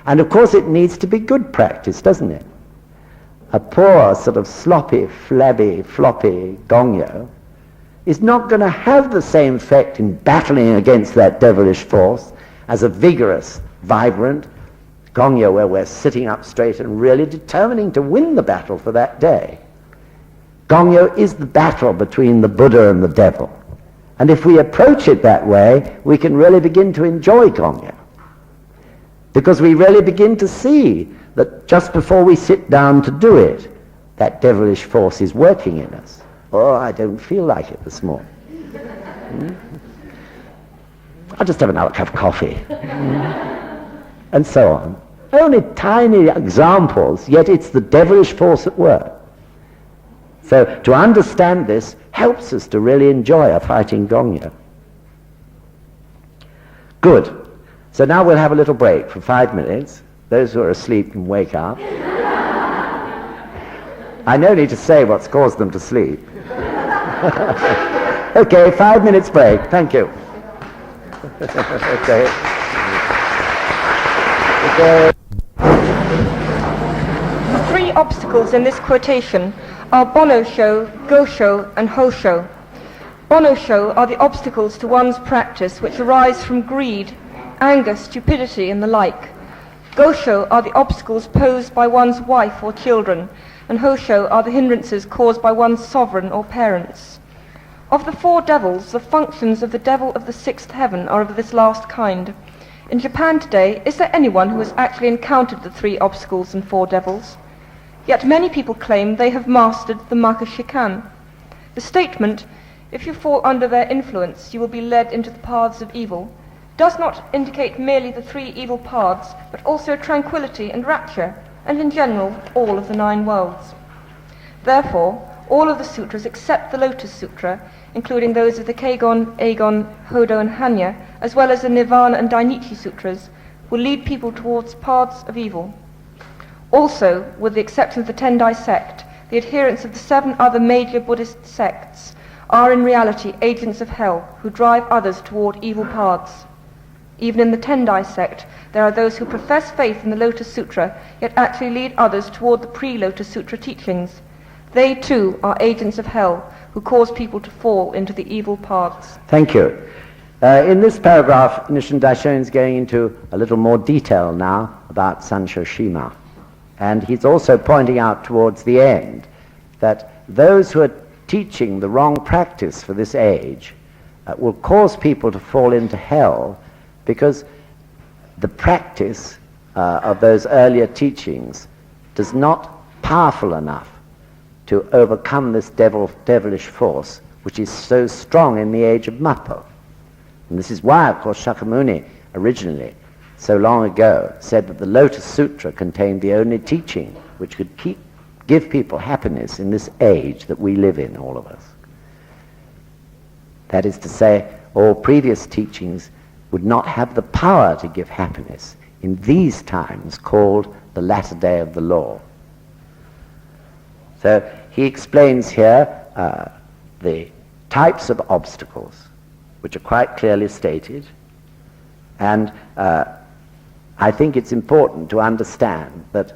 And of course it needs to be good practice, doesn't it? A poor, sort of sloppy, flabby, floppy gongyo is not going to have the same effect in battling against that devilish force as a vigorous, vibrant gongyo where we're sitting up straight and really determining to win the battle for that day. Gongyo is the battle between the Buddha and the devil. And if we approach it that way, we can really begin to enjoy gongyo. Because we really begin to see that just before we sit down to do it, that devilish force is working in us. Oh, I don't feel like it this morning. I'll just have another cup of coffee. And so on. Only tiny examples, yet it's the devilish force at work. So to understand this helps us to really enjoy a fighting gongyo. Good. So now we'll have a little break for 5 minutes. Those who are asleep can wake up. I no need to say what's caused them to sleep. Okay, 5 minutes break. Thank you. Okay. The three obstacles in this quotation are Bonosho, Gosho, and Hosho. Bonosho are the obstacles to one's practice which arise from greed, anger, stupidity, and the like. Gosho are the obstacles posed by one's wife or children, and Hosho are the hindrances caused by one's sovereign or parents. Of the four devils, the functions of the devil of the sixth heaven are of this last kind. In Japan today, is there anyone who has actually encountered the three obstacles and four devils? Yet many people claim they have mastered the Makashikan. The statement, if you fall under their influence, you will be led into the paths of evil, does not indicate merely the three evil paths, but also tranquility and rapture, and in general, all of the 9 worlds. Therefore, all of the sutras except the Lotus Sutra, including those of the Keigon, Eigon, Hodo, and Hanya, as well as the Nirvana and Dainichi Sutras, will lead people towards paths of evil. Also, with the exception of the Tendai sect, the adherents of the 7 other major Buddhist sects are in reality agents of hell who drive others toward evil paths. Even in the Tendai sect, there are those who profess faith in the Lotus Sutra, yet actually lead others toward the pre-Lotus Sutra teachings. They too are agents of hell who cause people to fall into the evil paths. Thank you. In this paragraph, Nichiren Daishonin is going into a little more detail now about Sanshō Shima. And he's also pointing out towards the end that those who are teaching the wrong practice for this age will cause people to fall into hell because the practice of those earlier teachings is not powerful enough to overcome this devilish force which is so strong in the age of Mappo. And this is why, of course, Shakyamuni originally, so long ago, said that the Lotus Sutra contained the only teaching which could give people happiness in this age that we live in, all of us. That is to say, all previous teachings would not have the power to give happiness in these times called the latter day of the law. So he explains here the types of obstacles, which are quite clearly stated, and I think it's important to understand that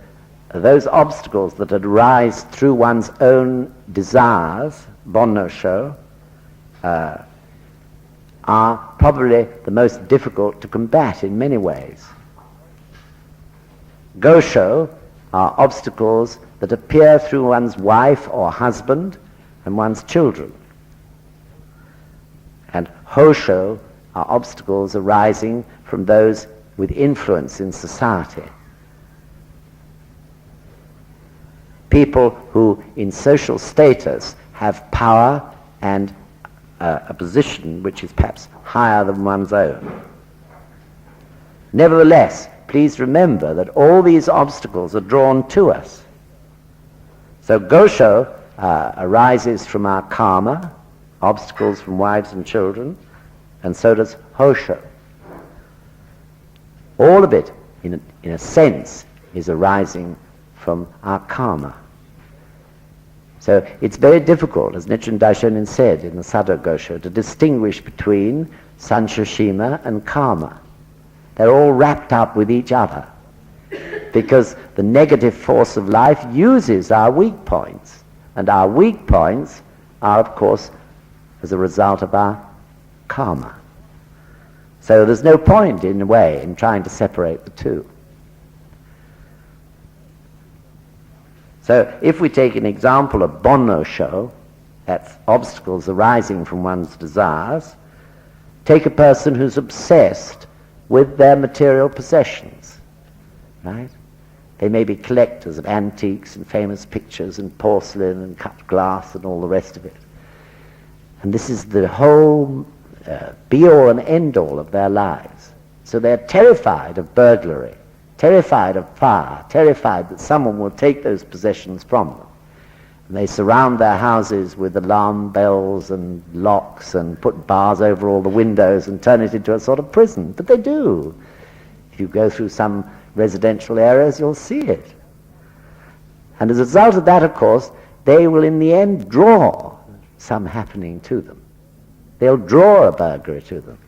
those obstacles that arise through one's own desires, Bonno-sho, are probably the most difficult to combat in many ways. Gosho are obstacles that appear through one's wife or husband and one's children. And Hosho are obstacles arising from those with influence in society. People who in social status have power and a position which is perhaps higher than one's own. Nevertheless, please remember that all these obstacles are drawn to us. So Gosho arises from our karma, obstacles from wives and children, and so does Hosho. All of it, in a sense, is arising from our karma. So it's very difficult, as Nichiren Daishonin said in the Sado Gosho, to distinguish between Sanshō Shima and karma. They're all wrapped up with each other. because the negative force of life uses our weak points. And our weak points are, of course, as a result of our karma. So there's no point, in a way, in trying to separate the two. So if we take an example of Bonno-sho, that's obstacles arising from one's desires, take a person who's obsessed with their material possessions, right? They may be collectors of antiques and famous pictures and porcelain and cut glass and all the rest of it. And this is the whole be-all and end-all of their lives. So they're terrified of burglary, terrified of fire, terrified that someone will take those possessions from them. And they surround their houses with alarm bells and locks and put bars over all the windows and turn it into a sort of prison. But they do. If you go through some residential areas, you'll see it. And as a result of that, of course, they will in the end draw some happening to them. They'll draw a burglary to them,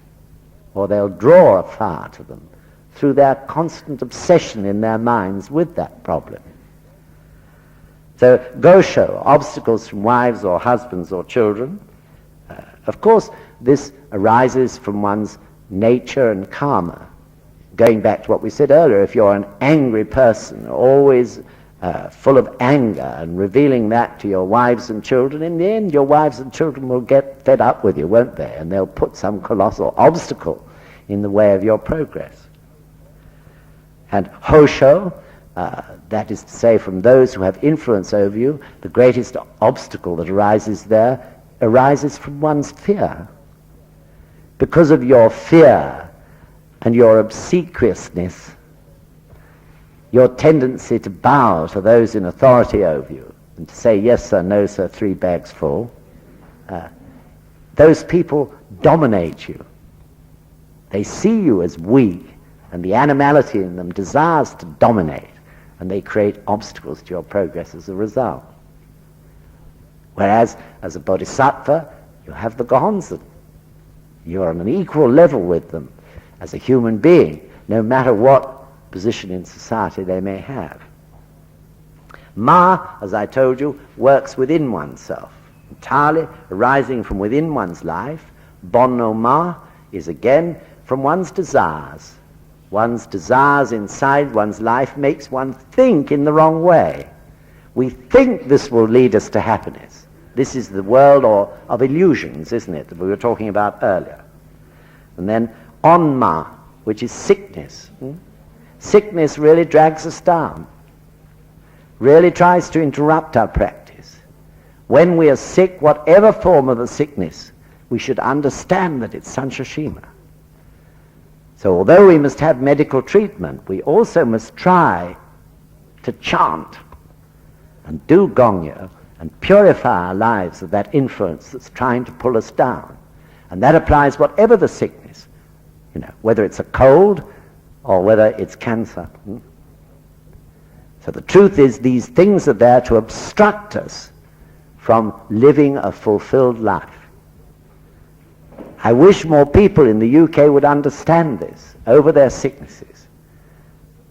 or they'll draw a fire to them through their constant obsession in their minds with that problem. So Gosho, obstacles from wives or husbands or children, of course this arises from one's nature and karma. Going back to what we said earlier, if you're an angry person, always full of anger and revealing that to your wives and children, in the end your wives and children will get fed up with you, won't they? And they'll put some colossal obstacle in the way of your progress. And Hosho, that is to say, from those who have influence over you, the greatest obstacle that arises there arises from one's fear. Because of your fear and your obsequiousness, your tendency to bow to those in authority over you and to say, yes sir, no sir, 3 bags full, those people dominate you. They see you as weak, and the animality in them desires to dominate, and they create obstacles to your progress as a result. Whereas, as a bodhisattva, you have the Gohonzon. You're on an equal level with them as a human being, no matter what position in society they may have. Ma, as I told you, works within oneself, entirely arising from within one's life. Bonno Ma is again from one's desires. One's desires inside one's life makes one think in the wrong way. We think this will lead us to happiness. This is the world of illusions, isn't it, that we were talking about earlier. And then onma, which is sickness. Sickness really drags us down, really tries to interrupt our practice. When we are sick, whatever form of the sickness, we should understand that it's Sanshashima. So although we must have medical treatment, we also must try to chant and do gongyo and purify our lives of that influence that's trying to pull us down. And that applies whatever the sickness, whether it's a cold or whether it's cancer. So the truth is, these things are there to obstruct us from living a fulfilled life. I wish more people in the UK would understand this over their sicknesses.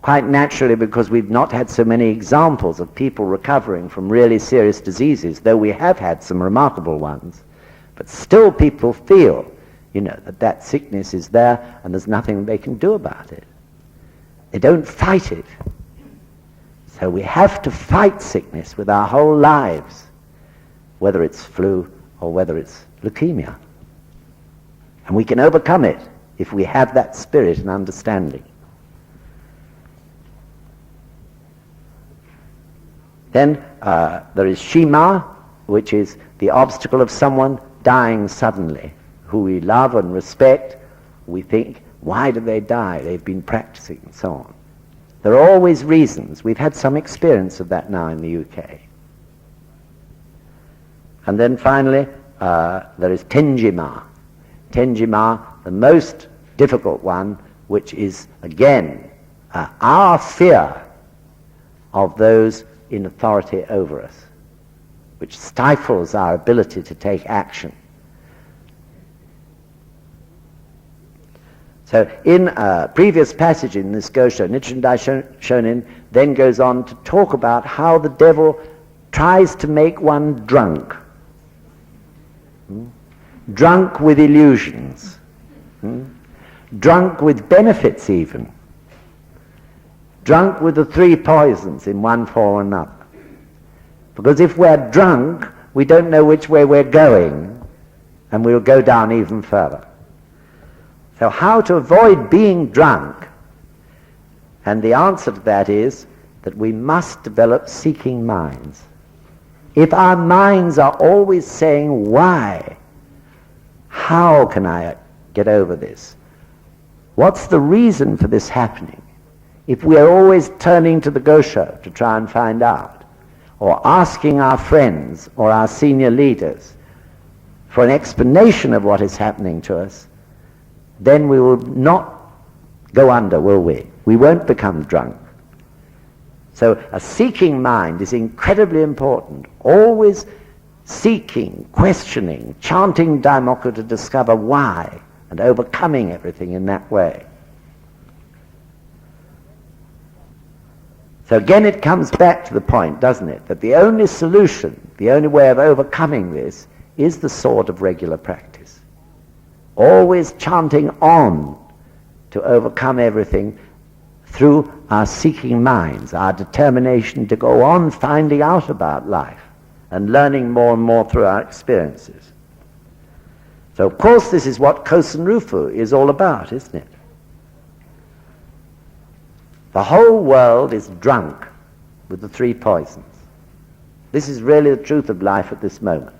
Quite naturally, because we've not had so many examples of people recovering from really serious diseases, though we have had some remarkable ones. But still people feel, that sickness is there and there's nothing they can do about it. They don't fight it. So we have to fight sickness with our whole lives, whether it's flu or whether it's leukemia. And we can overcome it if we have that spirit and understanding. Then there is Shima, which is the obstacle of someone dying suddenly, who we love and respect. We think, why did they die? They've been practicing and so on. There are always reasons. We've had some experience of that now in the UK. And then finally, there is Tenjima. Tenjima, the most difficult one, which is, again, our fear of those in authority over us, which stifles our ability to take action. So in a previous passage in this Gosho, Nichiren Daishonin then goes on to talk about how the devil tries to make one drunk. Drunk with illusions. Drunk with benefits even. Drunk with the three poisons in one form or another. Because if we're drunk, we don't know which way we're going, and we'll go down even further. So how to avoid being drunk? And the answer to that is that we must develop seeking minds. If our minds are always saying, why? How can I get over this? What's the reason for this happening? If we are always turning to the Gosho to try and find out, or asking our friends or our senior leaders for an explanation of what is happening to us, then we will not go under, will we? We won't become drunk. So a seeking mind is incredibly important. Always seeking, questioning, chanting Daimoku to discover why, and overcoming everything in that way. So again it comes back to the point, doesn't it, that the only solution, the only way of overcoming this is the sword of regular practice. Always chanting on to overcome everything through our seeking minds, our determination to go on finding out about life and learning more and more through our experiences. So of course this is what Causton Rufu is all about, isn't it? The whole world is drunk with the three poisons. This is really the truth of life at this moment.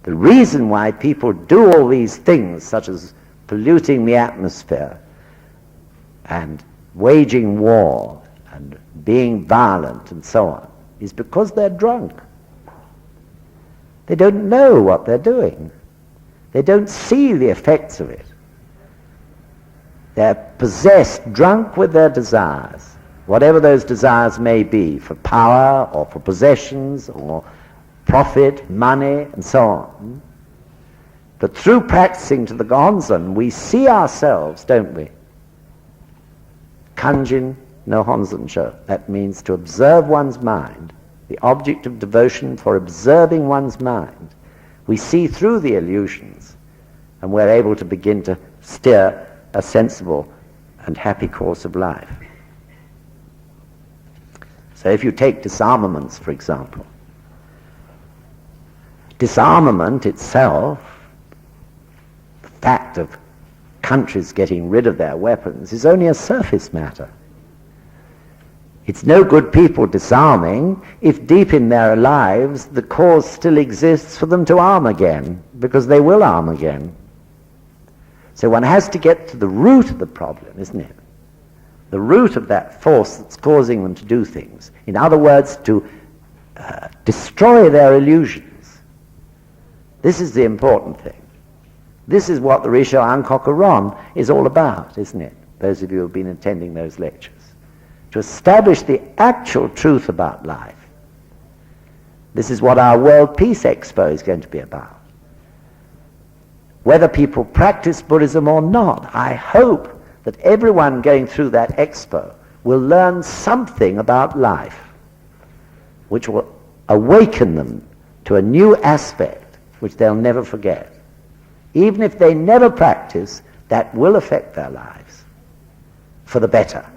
The reason why people do all these things, such as polluting the atmosphere and waging war and being violent and so on, is because they're drunk. They don't know what they're doing. They don't see the effects of it. They're possessed, drunk with their desires, whatever those desires may be, for power or for possessions or profit, money, and so on. But through practicing to the Gonzen, we see ourselves, don't we? Kanjin no Honzensho. That means to observe one's mind, the object of devotion for observing one's mind. We see through the illusions, and we're able to begin to steer a sensible and happy course of life. So if you take disarmaments, for example, disarmament itself, the fact of countries getting rid of their weapons, is only a surface matter. It's no good people disarming if deep in their lives the cause still exists for them to arm again, because they will arm again. So one has to get to the root of the problem, isn't it? The root of that force that's causing them to do things. In other words, to destroy their illusions. This is the important thing. This is what the Risho Ankoku-ron is all about, isn't it? Those of you who have been attending those lectures. To establish the actual truth about life. This is what our World Peace Expo is going to be about. Whether people practice Buddhism or not, I hope that everyone going through that expo will learn something about life which will awaken them to a new aspect which they'll never forget. Even if they never practice, that will affect their lives for the better.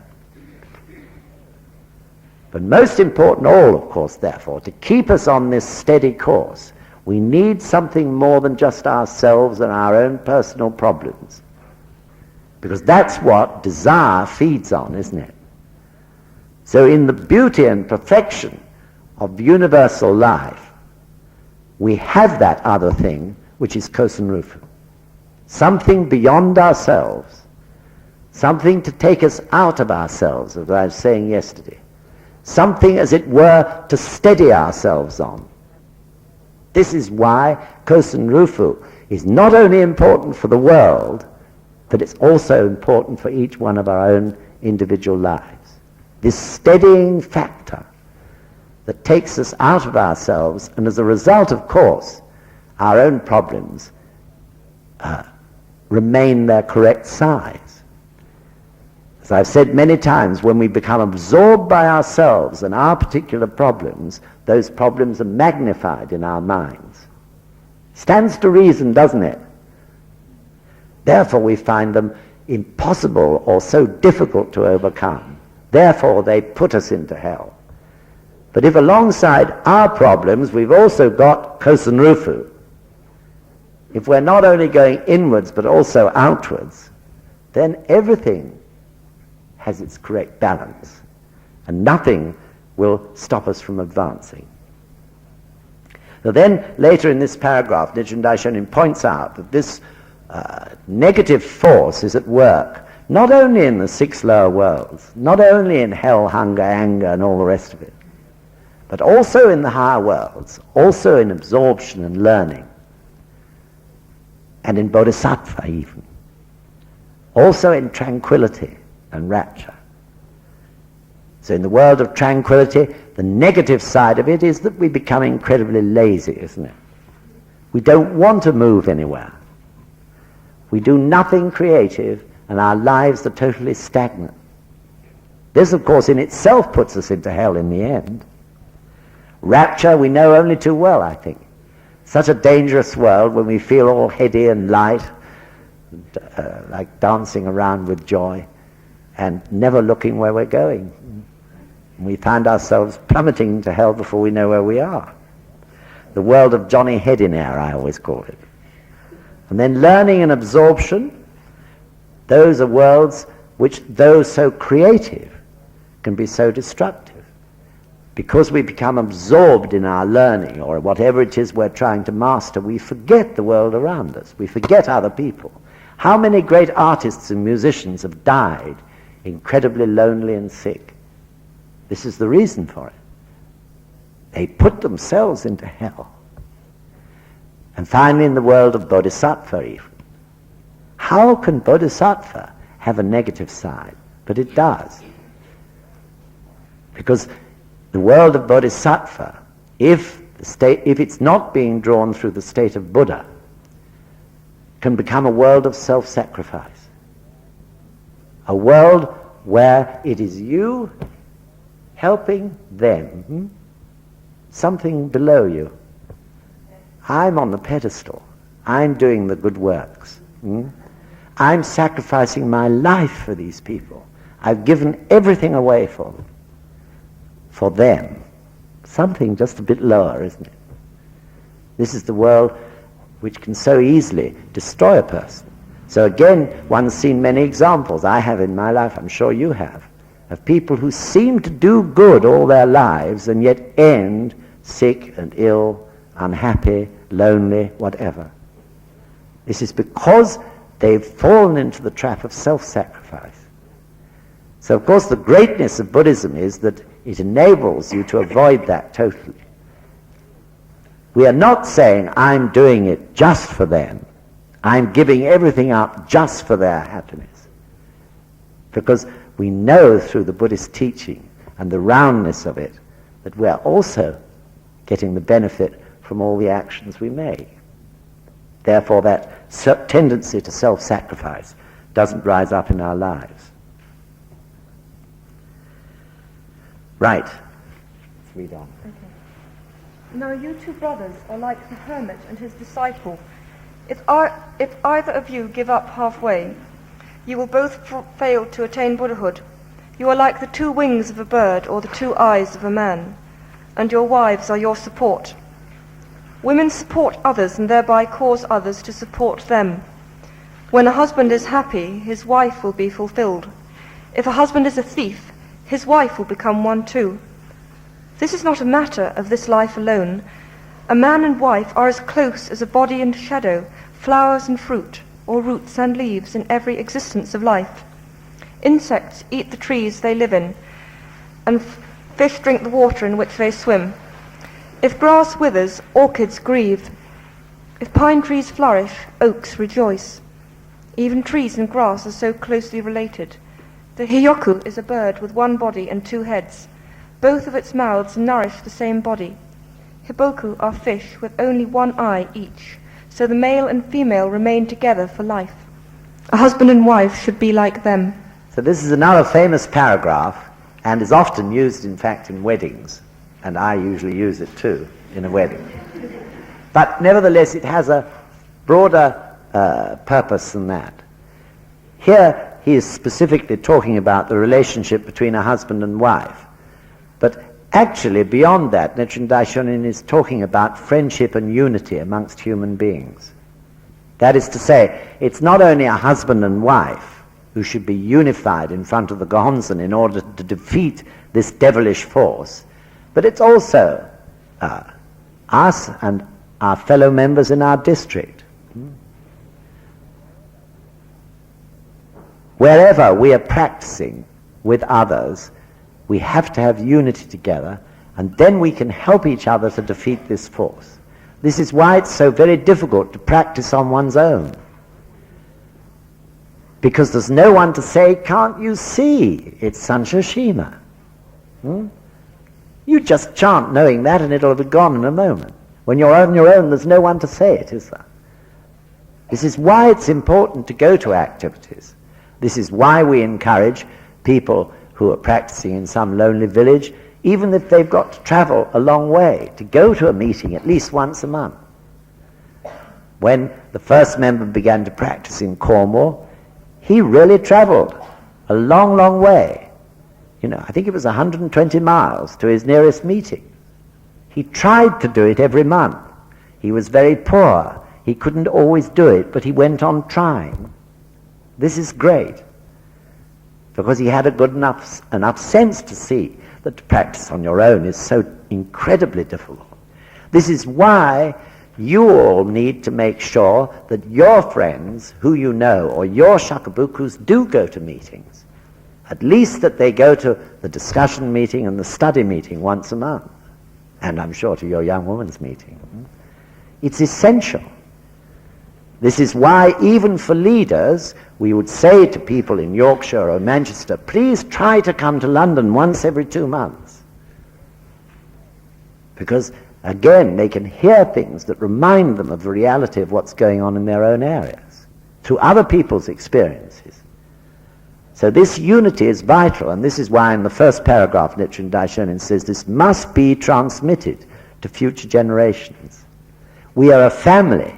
But most important all, of course, therefore, to keep us on this steady course, we need something more than just ourselves and our own personal problems. Because that's what desire feeds on, isn't it? So in the beauty and perfection of universal life, we have that other thing, which is Causton Rufu. Something beyond ourselves. Something to take us out of ourselves, as I was saying yesterday. Something, as it were, to steady ourselves on. This is why Causton Rufu is not only important for the world, but it's also important for each one of our own individual lives. This steadying factor that takes us out of ourselves, and as a result, of course, our own problems remain their correct size. As I've said many times, when we become absorbed by ourselves and our particular problems, those problems are magnified in our minds. Stands to reason, doesn't it? Therefore we find them impossible or so difficult to overcome. Therefore they put us into hell. But if alongside our problems we've also got Causton, if we're not only going inwards but also outwards, then everything has its correct balance, and nothing will stop us from advancing. So then, later in this paragraph, Nichiren Daishonin points out that this negative force is at work, not only in the 6 lower worlds, not only in hell, hunger, anger, and all the rest of it, but also in the higher worlds, also in absorption and learning, and in bodhisattva even, also in tranquility and rapture. So in the world of tranquility, the negative side of it is that we become incredibly lazy, isn't it? We don't want to move anywhere. We do nothing creative, and our lives are totally stagnant. This, of course, in itself puts us into hell in the end. Rapture we know only too well, I think. Such a dangerous world when we feel all heady and light, like dancing around with joy, and never looking where we're going. We find ourselves plummeting to hell before we know where we are. The world of Johnny Head-in-Air, I always call it. And then learning and absorption, those are worlds which, though so creative, can be so destructive. Because we become absorbed in our learning, or whatever it is we're trying to master, we forget the world around us. We forget other people. How many great artists and musicians have died incredibly lonely and sick? This is the reason for it. They put themselves into hell. And finally, in the world of bodhisattva even. How can bodhisattva have a negative side? But it does. Because the world of bodhisattva, if it's not being drawn through the state of Buddha, can become a world of self-sacrifice. A world where it is you helping them, something below you. I'm on the pedestal. I'm doing the good works. I'm sacrificing my life for these people. I've given everything away for them. For them. Something just a bit lower, isn't it? This is the world which can so easily destroy a person. So again, one's seen many examples. I have in my life, I'm sure you have, of people who seem to do good all their lives and yet end sick and ill, unhappy, lonely, whatever. This is because they've fallen into the trap of self-sacrifice. So of course the greatness of Buddhism is that it enables you to avoid that totally. We are not saying I'm doing it just for them. I'm giving everything up just for their happiness. Because we know through the Buddhist teaching and the roundness of it that we are also getting the benefit from all the actions we make. Therefore that tendency to self-sacrifice doesn't rise up in our lives. Right. Let's read on. Okay. Now you 2 brothers are like the hermit and his disciple. If either of you give up halfway, you will both fail to attain Buddhahood. You are like the 2 wings of a bird or the 2 eyes of a man, and your wives are your support. Women support others and thereby cause others to support them. When a husband is happy, his wife will be fulfilled. If a husband is a thief, his wife will become one too. This is not a matter of this life alone. A man and wife are as close as a body and shadow, flowers and fruit, or roots and leaves in every existence of life. Insects eat the trees they live in, and fish drink the water in which they swim. If grass withers, orchids grieve. If pine trees flourish, oaks rejoice. Even trees and grass are so closely related. The sgi-uk is a bird with 1 body and 2 heads. Both of its mouths nourish the same body. Hiboku are fish with only 1 eye each, so the male and female remain together for life. A husband and wife should be like them. So this is another famous paragraph and is often used, in fact, in weddings. And I usually use it too in a wedding. But nevertheless, it has a broader purpose than that. Here, he is specifically talking about the relationship between a husband and wife. But actually, beyond that, Nichiren Daishonin is talking about friendship and unity amongst human beings. That is to say, it's not only a husband and wife who should be unified in front of the Gohonzon in order to defeat this devilish force, but it's also us and our fellow members in our district. Wherever we are practicing with others, we have to have unity together, and then we can help each other to defeat this force. This is why it's so very difficult to practice on one's own. Because there's no one to say, can't you see? It's Sansho Shima. You just chant knowing that and it'll be gone in a moment. When you're on your own, there's no one to say it, is there? This is why it's important to go to activities. This is why we encourage people who are practicing in some lonely village, even if they've got to travel a long way, to go to a meeting at least once a month. When the first member began to practice in Cornwall, he really traveled a long, long way. I think it was 120 miles to his nearest meeting. He tried to do it every month. He was very poor. He couldn't always do it, but he went on trying. This is great, because he had a good enough sense to see that to practice on your own is so incredibly difficult. This is why you all need to make sure that your friends who you know, or your shakabukus, do go to meetings. At least that they go to the discussion meeting and the study meeting once a month. And I'm sure to your young woman's meeting. It's essential. This is why, even for leaders, we would say to people in Yorkshire or Manchester, please try to come to London once every 2 months. Because, again, they can hear things that remind them of the reality of what's going on in their own areas, through other people's experiences. So this unity is vital, and this is why in the first paragraph Nichiren Daishonin says this must be transmitted to future generations. We are a family,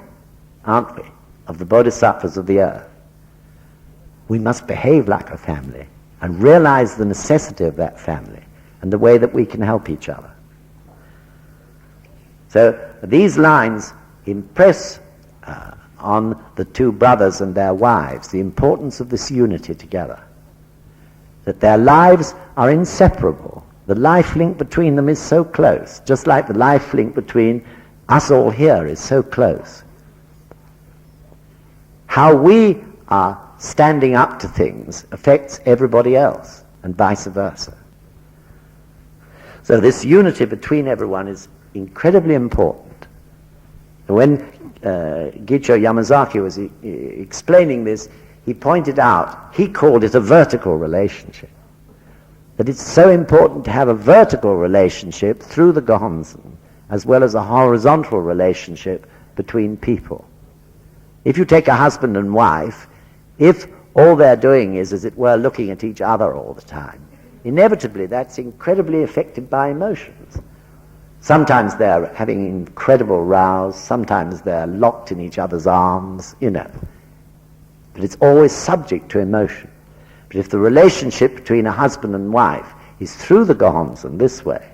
aren't we, of the bodhisattvas of the earth. We must behave like a family and realize the necessity of that family and the way that we can help each other. So these lines impress on the two brothers and their wives the importance of this unity together. That their lives are inseparable. The life link between them is so close, just like the life link between us all here is so close. How we are standing up to things affects everybody else, and vice versa. So this unity between everyone is incredibly important. When Gicho Yamazaki was explaining this, he pointed out, he called it a vertical relationship. That it's so important to have a vertical relationship through the Gohonzon, as well as a horizontal relationship between people. If you take a husband and wife, if all they're doing is, as it were, looking at each other all the time, inevitably that's incredibly affected by emotions. Sometimes they're having incredible rows, sometimes they're locked in each other's arms, But it's always subject to emotion. But if the relationship between a husband and wife is through the Gohonzon this way,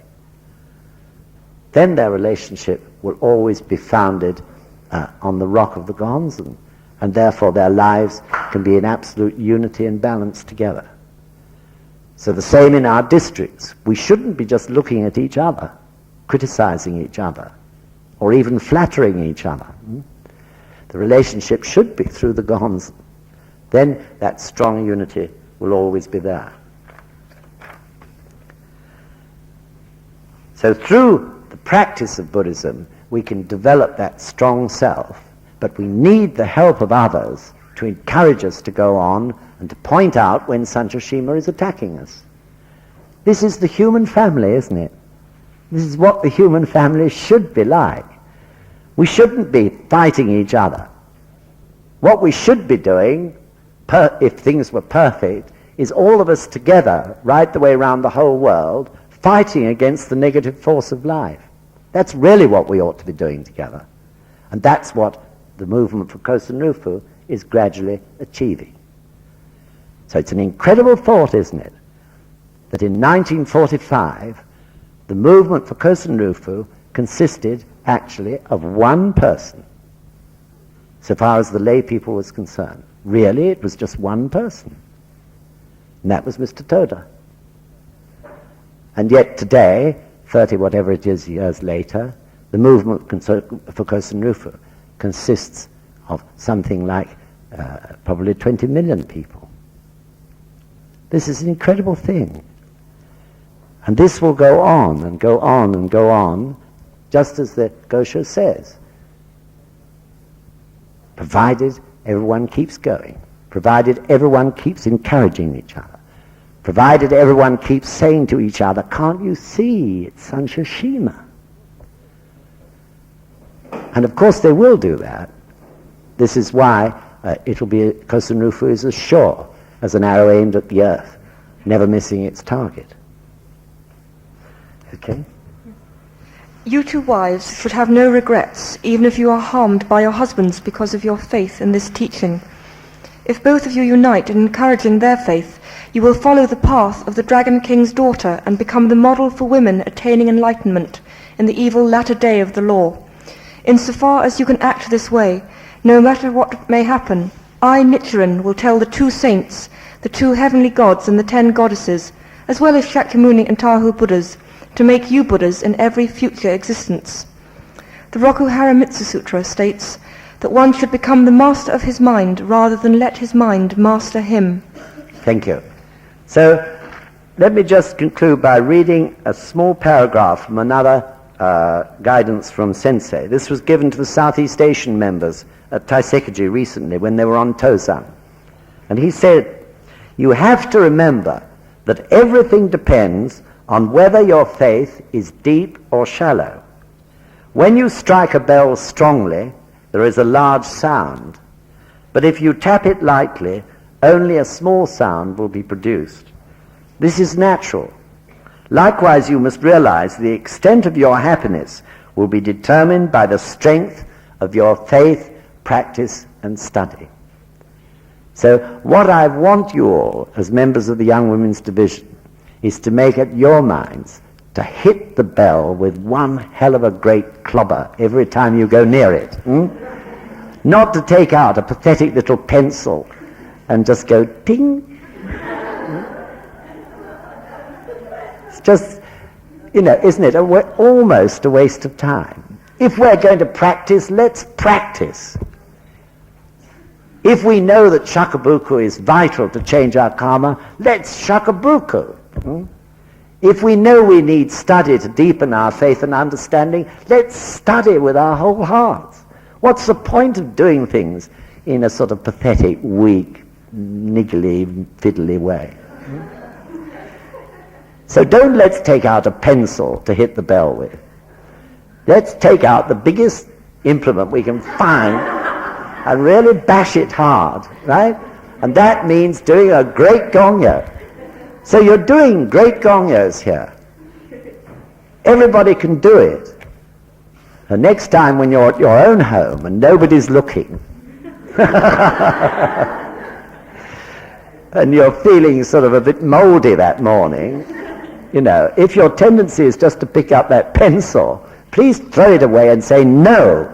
then their relationship will always be founded on the rock of the Gohonzon, and therefore their lives can be in absolute unity and balance together. So the same in our districts. We shouldn't be just looking at each other, criticizing each other, or even flattering each other. The relationship should be through the Gohonzon. Then that strong unity will always be there. So through the practice of Buddhism, we can develop that strong self, but we need the help of others to encourage us to go on and to point out when Sansho Shima is attacking us. This is the human family, isn't it? This is what the human family should be like. We shouldn't be fighting each other. What we should be doing, if things were perfect, is all of us together, right the way around the whole world, fighting against the negative force of life. That's really what we ought to be doing together. And that's what the movement for Causton Rufu is gradually achieving. So it's an incredible thought, isn't it, that in 1945, the movement for Causton Rufu consisted actually of one person, so far as the lay people was concerned. Really, it was just one person, and that was Mr. Toda. And yet today, 30 whatever it is years later, the movement for Causton Rufu consists of something like probably 20 million people. This is an incredible thing. And this will go on and go on and go on, just as the Gosho says, provided everyone keeps going, provided everyone keeps encouraging each other, provided everyone keeps saying to each other, can't you see, it's Sanshashima? And of course they will do that. This is why it'll be, Causton Rufu is as sure as an arrow aimed at the earth, never missing its target. Okay? You two wives should have no regrets, even if you are harmed by your husbands because of your faith in this teaching. If both of you unite in encouraging their faith, you will follow the path of the Dragon King's daughter and become the model for women attaining enlightenment in the evil latter day of the law. Insofar as you can act this way, no matter what may happen, I, Nichiren, will tell the two saints, the two heavenly gods and the 10 goddesses, as well as Shakyamuni and Tahu Buddhas, to make you Buddhas in every future existence. The Rokuhara Mitsu Sutra states that one should become the master of his mind rather than let his mind master him. Thank you. So let me just conclude by reading a small paragraph from another guidance from Sensei. This was given to the Southeast Asian members at Taisekaji recently when they were on Tozan. And he said, you have to remember that everything depends on whether your faith is deep or shallow. When you strike a bell strongly, there is a large sound. But if you tap it lightly, only a small sound will be produced. This is natural. Likewise, you must realize the extent of your happiness will be determined by the strength of your faith, practice, and study. So what I want you all, as members of the Young Women's Division, is to make up your minds to hit the bell with one hell of a great clobber every time you go near it. Not to take out a pathetic little pencil and just go ting. It's just, isn't it, almost a waste of time. If we're going to practice, let's practice. If we know that shakabuku is vital to change our karma, let's shakabuku. If we know we need study to deepen our faith and understanding, let's study with our whole hearts. What's the point of doing things in a sort of pathetic, weak, niggly, fiddly way? So don't let's take out a pencil to hit the bell with. Let's take out the biggest implement we can find and really bash it hard, right? And that means doing a great gongyo. So you're doing great gongyos here. Everybody can do it. The next time when you're at your own home and nobody's looking, and you're feeling sort of a bit mouldy that morning, if your tendency is just to pick up that pencil, please throw it away and say, no,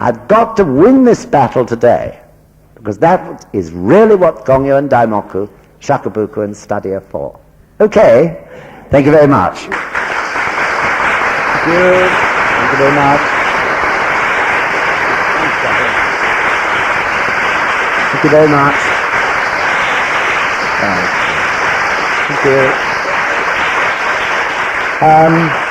I've got to win this battle today. Because that is really what Gongyo and Daimoku, Shakabuku and study are for. Okay, thank you very much. Thank you. Thank you very much. Thank you very much. Thank you.